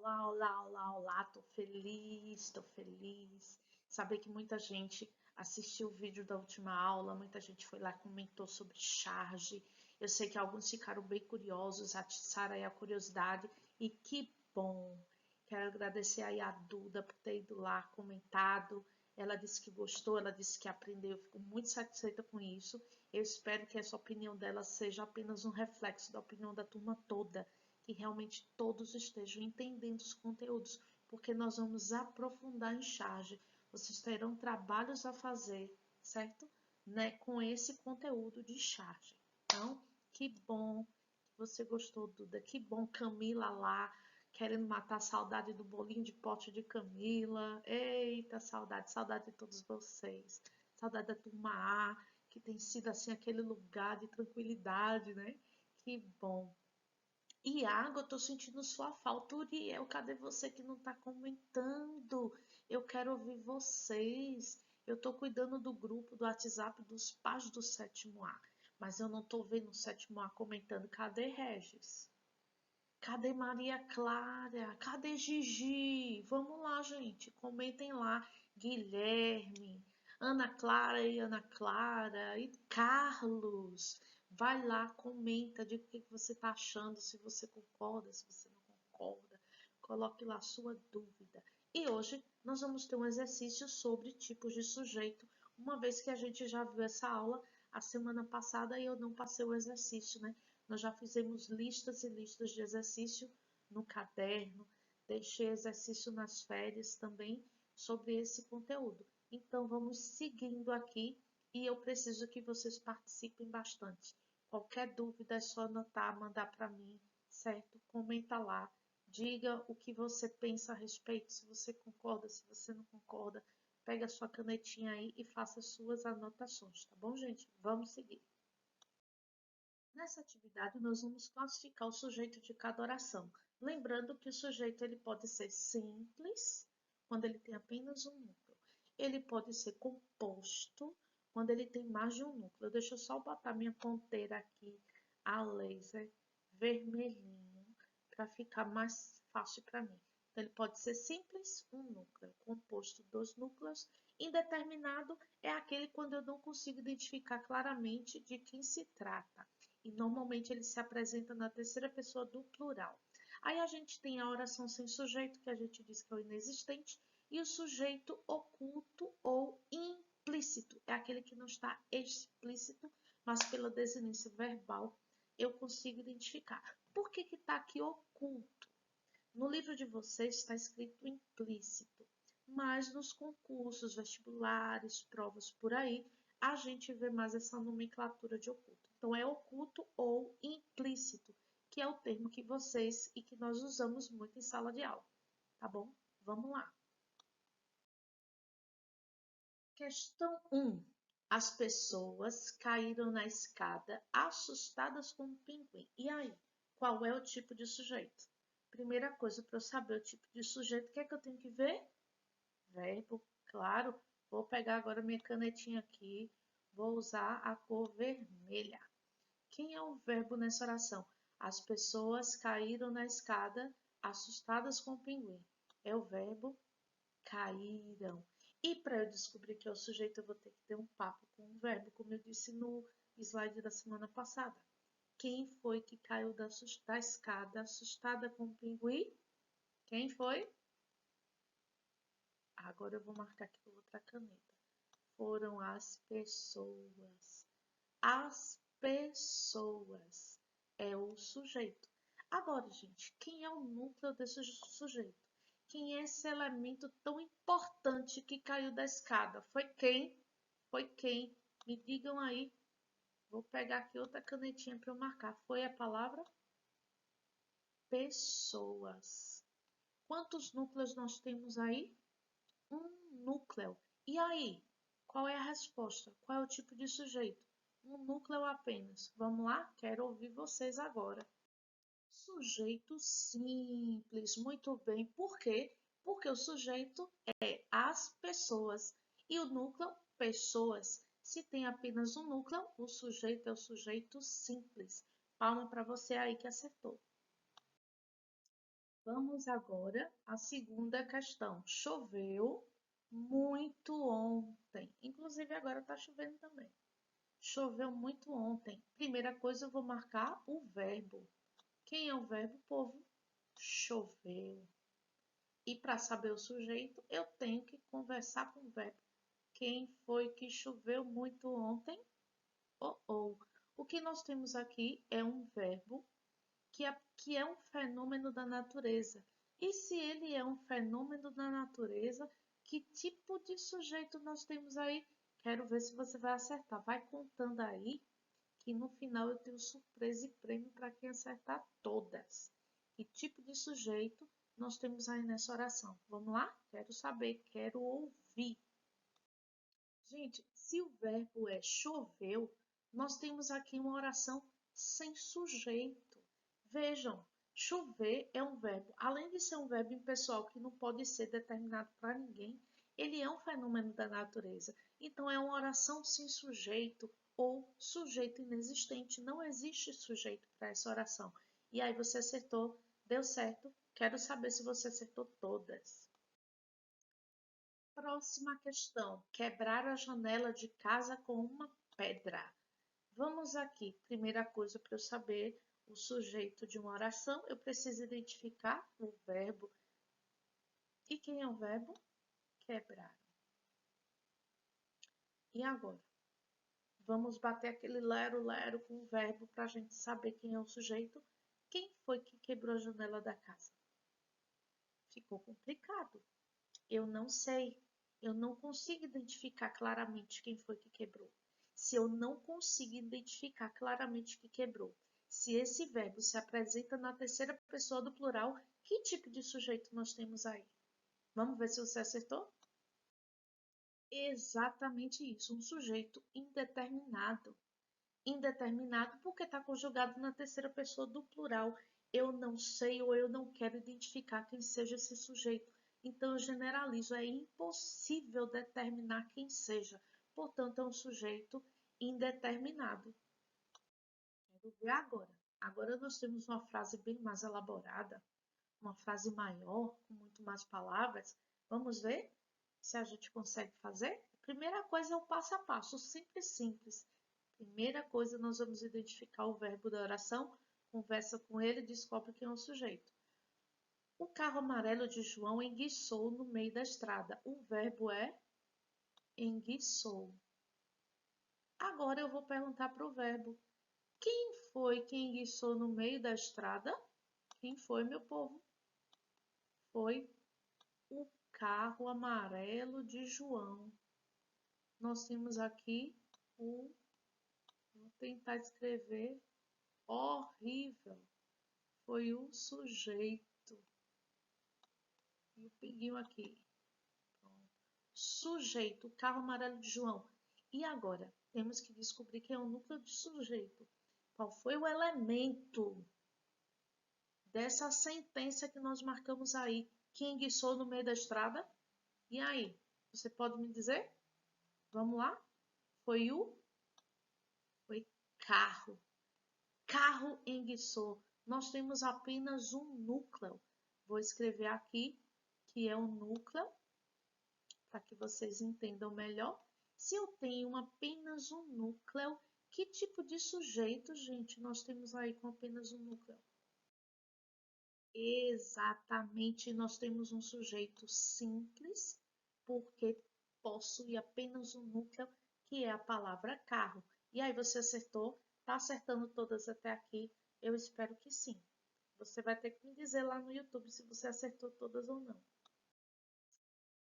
Olá, olá, olá, olá, tô feliz, tô feliz. Saber que muita gente assistiu o vídeo da última aula, muita gente foi lá e comentou sobre charge. Eu sei que alguns ficaram bem curiosos, atiçaram aí a curiosidade e que bom. Quero agradecer aí a Duda por ter ido lá, comentado. Ela disse que gostou, ela disse que aprendeu, eu fico muito satisfeita com isso. Eu espero que essa opinião dela seja apenas um reflexo da opinião da turma toda, que realmente todos estejam entendendo os conteúdos, porque nós vamos aprofundar em charge. Vocês terão trabalhos a fazer, certo? Né? Com esse conteúdo de charge. Então, que bom que você gostou, Duda. Que bom, Camila lá, querendo matar a saudade do bolinho de pote de Camila. Eita, saudade, saudade de todos vocês. Saudade da turma A, que tem sido assim aquele lugar de tranquilidade, né? Que bom. Iago, eu tô sentindo sua falta. Uriel, cadê você que não tá comentando? Eu quero ouvir vocês. Eu tô cuidando do grupo do WhatsApp dos pais do sétimo A, mas eu não tô vendo o sétimo A comentando. Cadê Regis? Cadê Maria Clara? Cadê Gigi? Vamos lá, gente. Comentem lá. Guilherme, Ana Clara e Ana Clara e Carlos. Vai lá, comenta, diga o que você está achando, se você concorda, se você não concorda. Coloque lá a sua dúvida. E hoje nós vamos ter um exercício sobre tipos de sujeito, uma vez que a gente já viu essa aula a semana passada e eu não passei o exercício, né? Nós já fizemos listas e listas de exercício no caderno, deixei exercício nas férias também sobre esse conteúdo. Então, vamos seguindo aqui e eu preciso que vocês participem bastante. Qualquer dúvida é só anotar, mandar para mim, certo? Comenta lá, diga o que você pensa a respeito, se você concorda, se você não concorda. Pega a sua canetinha aí e faça suas anotações, tá bom, gente? Vamos seguir. Nessa atividade, nós vamos classificar o sujeito de cada oração. Lembrando que o sujeito ele pode ser simples, quando ele tem apenas um núcleo. Ele pode ser composto, quando ele tem mais de um núcleo. Deixa eu só botar minha ponteira aqui, a laser, vermelhinho, para ficar mais fácil para mim. Então, ele pode ser simples, um núcleo, composto, dois núcleos. Indeterminado é aquele quando eu não consigo identificar claramente de quem se trata. E normalmente ele se apresenta na terceira pessoa do plural. Aí a gente tem a oração sem sujeito, que a gente diz que é o inexistente, e o sujeito oculto ou implícito, é aquele que não está explícito, mas pela desinência verbal eu consigo identificar. Por que está aqui oculto? No livro de vocês está escrito implícito, mas nos concursos, vestibulares, provas por aí, a gente vê mais essa nomenclatura de oculto. Então, é oculto ou implícito, que é o termo que vocês e que nós usamos muito em sala de aula, tá bom? Vamos lá. Questão 1. As pessoas caíram na escada assustadas com um pinguim. E aí, qual é o tipo de sujeito? Primeira coisa, para eu saber o tipo de sujeito, o que é que eu tenho que ver? Verbo, claro. Vou pegar agora minha canetinha aqui, vou usar a cor vermelha. Quem é o verbo nessa oração? As pessoas caíram na escada assustadas com o pinguim. É o verbo caíram. E para eu descobrir que é o sujeito, eu vou ter que ter um papo com o verbo, como eu disse no slide da semana passada. Quem foi que caiu da escada assustada com o pinguim? Quem foi? Agora eu vou marcar aqui com outra caneta. Foram as pessoas. As pessoas é o sujeito. Agora, gente, quem é o núcleo desse sujeito? Quem é esse elemento tão importante que caiu da escada? Foi quem? Foi quem? Me digam aí. Vou pegar aqui outra canetinha para eu marcar. Foi a palavra pessoas. Quantos núcleos nós temos aí? Um núcleo. E aí? Qual é a resposta? Qual é o tipo de sujeito? Um núcleo apenas. Vamos lá? Quero ouvir vocês agora. Sujeito simples. Muito bem. Por quê? Porque o sujeito é as pessoas e o núcleo, pessoas. Se tem apenas um núcleo, o sujeito é o sujeito simples. Palma para você aí que acertou. Vamos agora à segunda questão. Choveu muito ontem. Inclusive agora está chovendo também. Choveu muito ontem. Primeira coisa, eu vou marcar o verbo. Quem é o verbo, povo? Choveu. E para saber o sujeito, eu tenho que conversar com o verbo. Quem foi que choveu muito ontem? Oh. O que nós temos aqui é um verbo que é um fenômeno da natureza. E se ele é um fenômeno da natureza, que tipo de sujeito nós temos aí? Quero ver se você vai acertar. Vai contando aí, que no final eu tenho surpresa e prêmio para quem acertar todas. Que tipo de sujeito nós temos aí nessa oração? Vamos lá? Quero saber, quero ouvir. Gente, se o verbo é choveu, nós temos aqui uma oração sem sujeito. Vejam, chover é um verbo, além de ser um verbo impessoal que não pode ser determinado para ninguém, ele é um fenômeno da natureza. Então é uma oração sem sujeito ou sujeito inexistente. Não existe sujeito para essa oração. E aí você acertou, deu certo. Quero saber se você acertou todas. Próxima questão: quebrar a janela de casa com uma pedra. Vamos aqui. Primeira coisa, para eu saber o sujeito de uma oração, eu preciso identificar o verbo. E quem é o verbo? Quebrar. E agora? Vamos bater aquele lero-lero com o verbo para a gente saber quem é o sujeito. Quem foi que quebrou a janela da casa? Ficou complicado. Eu não sei. Eu não consigo identificar claramente quem foi que quebrou. Se eu não consigo identificar claramente que quebrou, se esse verbo se apresenta na terceira pessoa do plural, que tipo de sujeito nós temos aí? Vamos ver se você acertou? Exatamente isso, um sujeito indeterminado. Indeterminado porque está conjugado na terceira pessoa do plural. Eu não sei ou eu não quero identificar quem seja esse sujeito. Então eu generalizo, é impossível determinar quem seja. Portanto, é um sujeito indeterminado. Quero ver agora. Agora nós temos uma frase bem mais elaborada, uma frase maior, com muito mais palavras. Vamos ver se a gente consegue fazer? Primeira coisa é o passo a passo, simples, simples. Primeira coisa, nós vamos identificar o verbo da oração, conversa com ele e descobre quem é o sujeito. O carro amarelo de João enguiçou no meio da estrada. O verbo é enguiçou. Agora eu vou perguntar para o verbo. Quem foi que enguiçou no meio da estrada? Quem foi, meu povo? Foi o carro amarelo de João. Nós temos aqui o... Vou tentar escrever. Horrível. Foi o sujeito. E o pinguinho aqui. Sujeito, o carro amarelo de João. E agora? Temos que descobrir quem é o núcleo de sujeito. Qual foi o elemento dessa sentença que nós marcamos aí? Quem enguiçou no meio da estrada? E aí? Você pode me dizer? Vamos lá? Foi carro. Carro enguiçou. Nós temos apenas um núcleo. Vou escrever aqui que é o núcleo, para que vocês entendam melhor. Se eu tenho apenas um núcleo, que tipo de sujeito, gente, nós temos aí com apenas um núcleo? Exatamente, nós temos um sujeito simples, porque possui apenas um núcleo, que é a palavra carro. E aí você acertou? Tá acertando todas até aqui? Eu espero que sim. Você vai ter que me dizer lá no YouTube se você acertou todas ou não.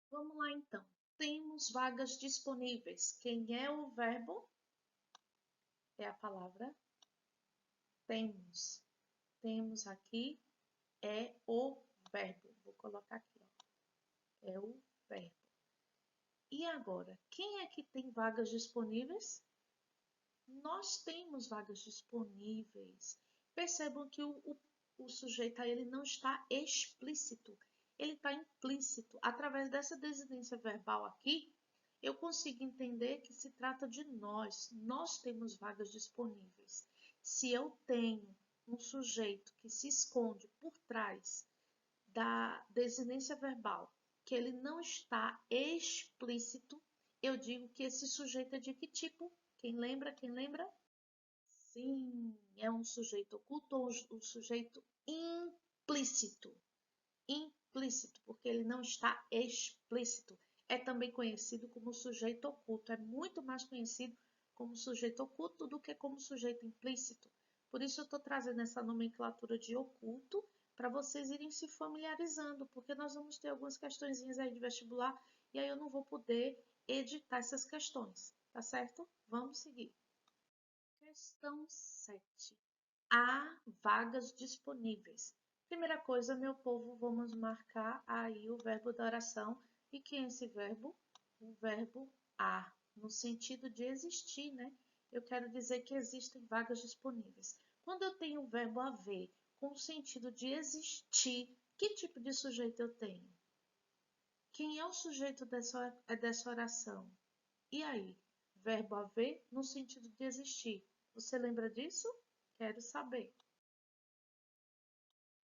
Vamos lá então. Temos vagas disponíveis. Quem é o verbo? É a palavra temos. Temos aqui é o verbo. Vou colocar aqui, ó. É o verbo. E agora, quem é que tem vagas disponíveis? Nós temos vagas disponíveis. Percebam que o sujeito aí, ele não está explícito, ele está implícito. Através dessa desinência verbal aqui, eu consigo entender que se trata de nós. Nós temos vagas disponíveis. Se eu tenho um sujeito que se esconde por trás da desinência verbal, que ele não está explícito, eu digo que esse sujeito é de que tipo? Quem lembra? Quem lembra? Sim, é um sujeito oculto ou um sujeito implícito. Implícito, porque ele não está explícito. É também conhecido como sujeito oculto. É muito mais conhecido como sujeito oculto do que como sujeito implícito. Por isso eu estou trazendo essa nomenclatura de oculto para vocês irem se familiarizando, porque nós vamos ter algumas questõezinhas aí de vestibular e aí eu não vou poder editar essas questões, tá certo? Vamos seguir. Questão 7. Há vagas disponíveis. Primeira coisa, meu povo, vamos marcar aí o verbo da oração. E quem é esse verbo? O verbo há, no sentido de existir, né? Eu quero dizer que existem vagas disponíveis. Quando eu tenho o verbo haver com o sentido de existir, que tipo de sujeito eu tenho? Quem é o sujeito dessa oração? E aí? Verbo haver no sentido de existir. Você lembra disso? Quero saber.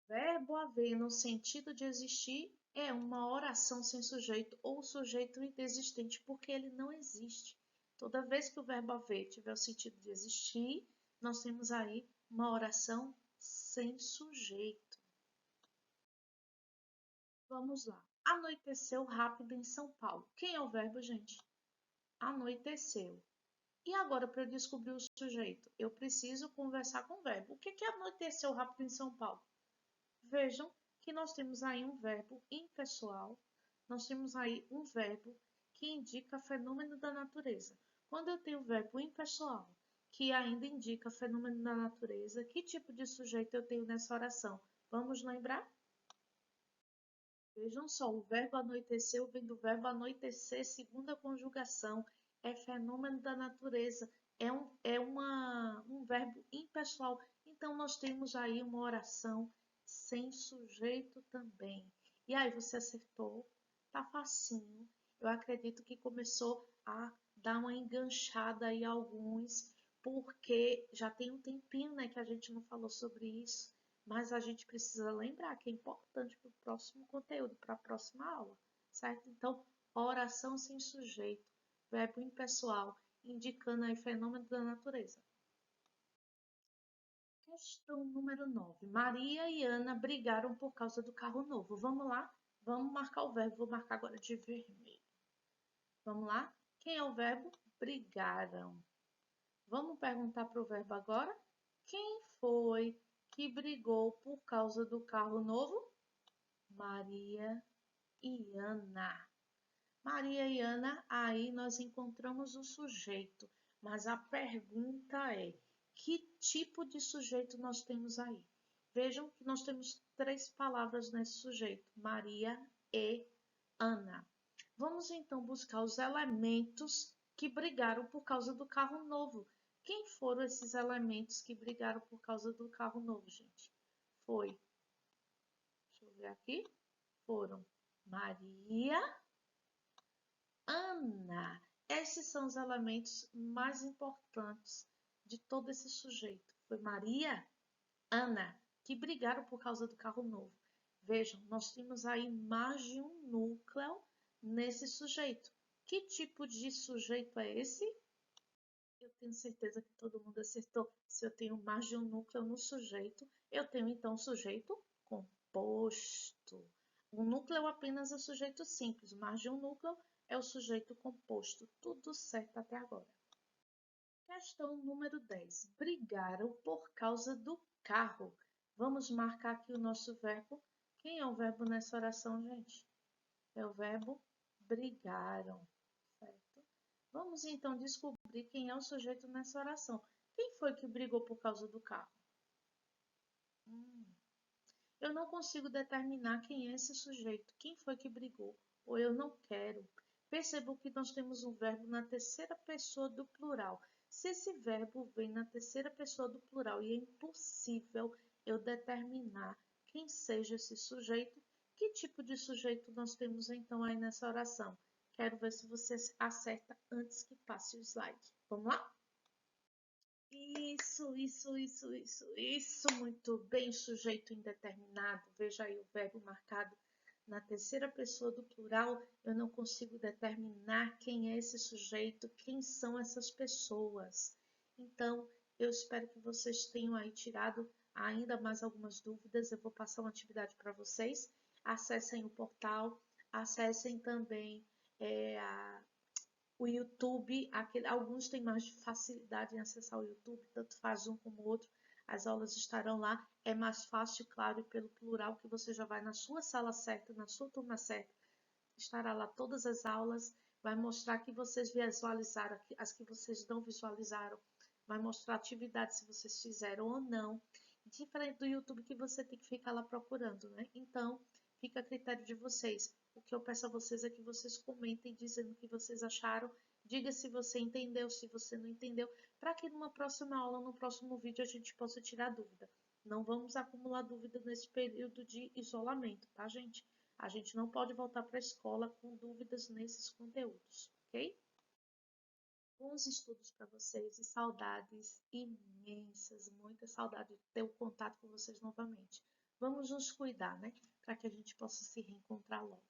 Verbo haver no sentido de existir é uma oração sem sujeito ou sujeito inexistente, porque ele não existe. Toda vez que o verbo haver tiver o sentido de existir, nós temos aí uma oração sem sujeito. Vamos lá. Anoiteceu rápido em São Paulo. Quem é o verbo, gente? Anoiteceu. E agora, para eu descobrir o sujeito, eu preciso conversar com o verbo. O que é anoiteceu rápido em São Paulo? Vejam que nós temos aí um verbo impessoal, nós temos aí um verbo que indica fenômeno da natureza. Quando eu tenho o verbo impessoal, que ainda indica fenômeno da natureza, que tipo de sujeito eu tenho nessa oração? Vamos lembrar? Vejam só, o verbo anoiteceu vem do verbo anoitecer, segunda conjugação, é fenômeno da natureza, um verbo impessoal. Então, nós temos aí uma oração sem sujeito também. E aí, você acertou? Tá facinho. Eu acredito que começou a dar uma enganchada aí a alguns, porque já tem um tempinho, né, que a gente não falou sobre isso. Mas a gente precisa lembrar que é importante para o próximo conteúdo, para a próxima aula, certo? Então, oração sem sujeito, verbo impessoal, indicando aí fenômeno da natureza. Questão número 9. Maria e Ana brigaram por causa do carro novo. Vamos lá? Vamos marcar o verbo. Vou marcar agora de vermelho. Vamos lá? Quem é o verbo? Brigaram. Vamos perguntar para o verbo agora? Quem foi que brigou por causa do carro novo? Maria e Ana. Maria e Ana, aí nós encontramos o sujeito, mas a pergunta é: que tipo de sujeito nós temos aí? Vejam que nós temos três palavras nesse sujeito: Maria e Ana. Vamos então buscar os elementos que brigaram por causa do carro novo. Quem foram esses elementos que brigaram por causa do carro novo, gente? Foi, deixa eu ver aqui, foram Maria, Ana. Esses são os elementos mais importantes de todo esse sujeito. Foi Maria, Ana, que brigaram por causa do carro novo. Vejam, nós temos aí mais de um núcleo nesse sujeito. Que tipo de sujeito é esse? Eu tenho certeza que todo mundo acertou. Se eu tenho mais de um núcleo no sujeito, eu tenho então sujeito composto. Um núcleo apenas é sujeito simples, mais de um núcleo é o sujeito composto. Tudo certo até agora. Questão número 10. Brigaram por causa do carro. Vamos marcar aqui o nosso verbo. Quem é o verbo nessa oração, gente? É o verbo brigaram, certo? Vamos então descobrir quem é o sujeito nessa oração. Quem foi que brigou por causa do carro? Eu não consigo determinar quem é esse sujeito, quem foi que brigou, ou eu não quero. Percebam que nós temos um verbo na terceira pessoa do plural. Se esse verbo vem na terceira pessoa do plural e é impossível eu determinar quem seja esse sujeito, que tipo de sujeito nós temos então aí nessa oração? Quero ver se você acerta antes que passe o slide. Vamos lá? Isso, muito bem, sujeito indeterminado. Veja aí o verbo marcado na terceira pessoa do plural. Eu não consigo determinar quem é esse sujeito, quem são essas pessoas. Então, eu espero que vocês tenham aí tirado ainda mais algumas dúvidas. Eu vou passar uma atividade para vocês. Acessem o portal, acessem também o YouTube, alguns têm mais facilidade em acessar o YouTube, tanto faz um como o outro, as aulas estarão lá. É mais fácil, claro, e pelo plural, que você já vai na sua sala certa, na sua turma certa, estará lá todas as aulas, vai mostrar que vocês visualizaram, as que vocês não visualizaram, vai mostrar atividades se vocês fizeram ou não, diferente do YouTube que você tem que ficar lá procurando, né? Então, fica a critério de vocês. O que eu peço a vocês é que vocês comentem dizendo o que vocês acharam, diga se você entendeu, se você não entendeu, para que numa próxima aula, no próximo vídeo, a gente possa tirar dúvida. Não vamos acumular dúvida nesse período de isolamento, tá, gente? A gente não pode voltar para a escola com dúvidas nesses conteúdos, ok? Bons estudos para vocês e saudades imensas, muita saudade de ter o contato com vocês novamente. Vamos nos cuidar, né? Para que a gente possa se reencontrar logo.